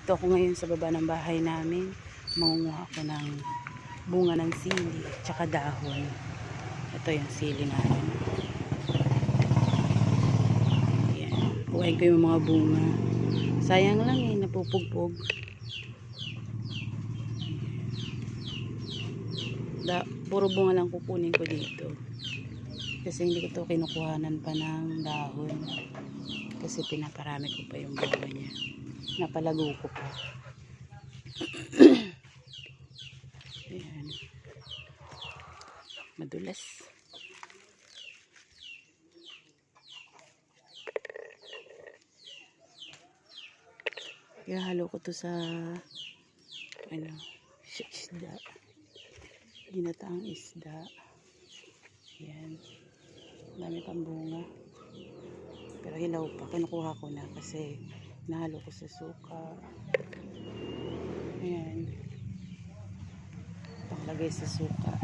Dito ako ngayon sa baba ng bahay namin. Mangunguha ako ng bunga ng sili, tsaka dahon. Ito yung sili namin. Ayan. Kuhain ko yung mga bunga. Sayang lang eh, napupugpog. Puro bunga lang kukunin ko dito. Kasi hindi ko to kinukuhanan pa ng dahon. Kasi pinaparami ko pa yung bunga niya. Napalago ko pa. Ayan. Madulas. Ihalo ko to sa isda. Ginataang isda. Ayan. Dami pang bunga. Pero hilaw pa. Kinukuha ko na kasi nahalo ko sa suka. Ayan. Panglagay sa suka.